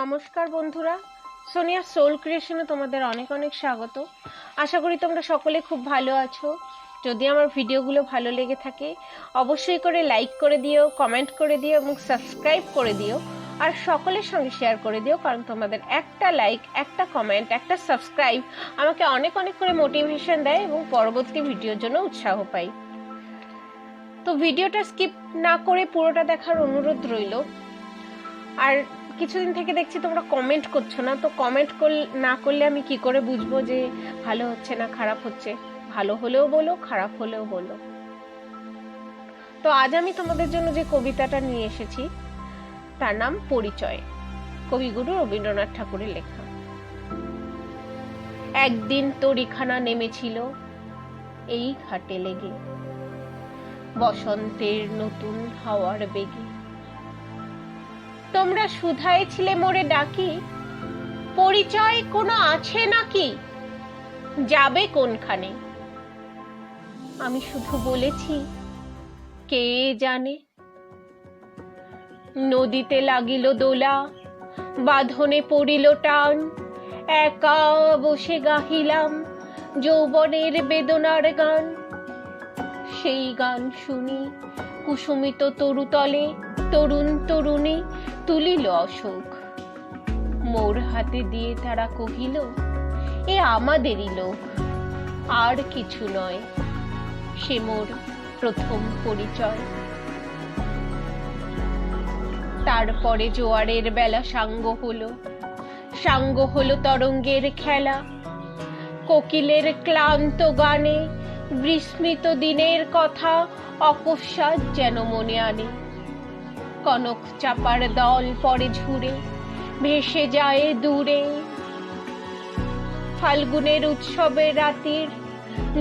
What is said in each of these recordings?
নমস্কার বন্ধুরা, সোনিয়া সোল ক্রিয়েশনে তোমাদের অনেক অনেক স্বাগত। আশা করি তোমরা সকলে খুব ভালো আছো। যদি আমার ভিডিওগুলো ভালো লেগে থাকে অবশ্যই করে লাইক করে দিও, কমেন্ট করে দিও এবং সাবস্ক্রাইব করে দিও। আর সকলের সঙ্গে শেয়ার করে দিও, কারণ তোমাদের একটা লাইক, একটা কমেন্ট, একটা সাবস্ক্রাইব আমাকে অনেক অনেক করে মোটিভেশন দেয় এবং পরবর্তী ভিডিওর জন্য উৎসাহ পাই। তো ভিডিওটা স্কিপ না করে পুরোটা দেখার অনুরোধ রইল। আর কিছুদিন থেকে দেখছি তোমরা কমেন্ট করছো না, তো কমেন্ট না করলে আমি কি করে বুঝবো যে ভালো হচ্ছে না খারাপ হচ্ছে? ভালো হলেও বলো, খারাপ হলেও বলো। তো আজ আমি তোমাদের জন্য যে কবিতাটা নিয়ে এসেছি তার নাম পরিচয়, কবিগুরু রবীন্দ্রনাথ ঠাকুরের লেখা। একদিন তরিখানা নেমেছিল এই ঘাটে লেগে, বসন্তের নতুন হাওয়ার বেগে। তোমরা শুধাইছিলে মোরে ডাকি, পরিচয় কোনো আছে নাকি, যাবে কোনখানে? আমি শুধু বলেছি কে জানে। নদীতে লাগিল দোলা, বাঁধনে পড়িল টান, একা বসে গাহিলাম যৌবনের বেদনার গান। সেই গান শুনি কুসুমিত তরুতলে তরুণ তরুণী তুলিল অশোক। মোর হাতে দিয়ে তারা কহিল, এ আমাদেরই লোক, আর কিছু নয়, সে মোর প্রথম পরিচয়। তারপরে জোয়ারের বেলা সাঙ্গ হলো তরঙ্গের খেলা। কোকিলের ক্লান্ত গানে বিস্মৃত দিনের কথা অকস্মাৎ যেন মনে আনে। কনক চাপার দল পরে ঝুরে ভেসে যায় দূরে। ফাল্গুনের উৎসবের রাতির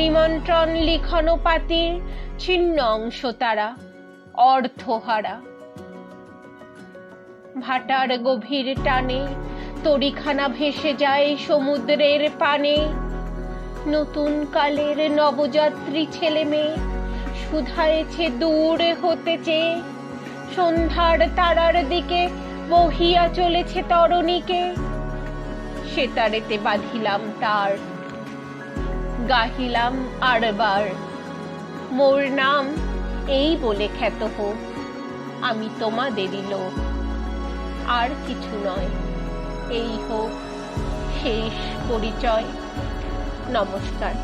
নিমন্ত্রণ লিখনো পাতির ছিন্ন অংশ তারা, অর্থহারা। ভাটার গভীর টানে তরিখানা ভেসে যায় সমুদ্রের পানে। নতুন কালের নবযাত্রী ছেলে মেয়ে শুধায়েছে দূরে হতে চেয়ে, সন্ধ্যার তারার দিকে বহিয়া চলেছে তরণীকে। সেতারেতে বাঁধিলাম তার, গাহিলাম আরবার, মোর নাম এই বলে খ্যাত হোক, আমি তোমাদেরই লোক, আর কিছু নয়, এই হোক শেষ পরিচয়। নমস্কার।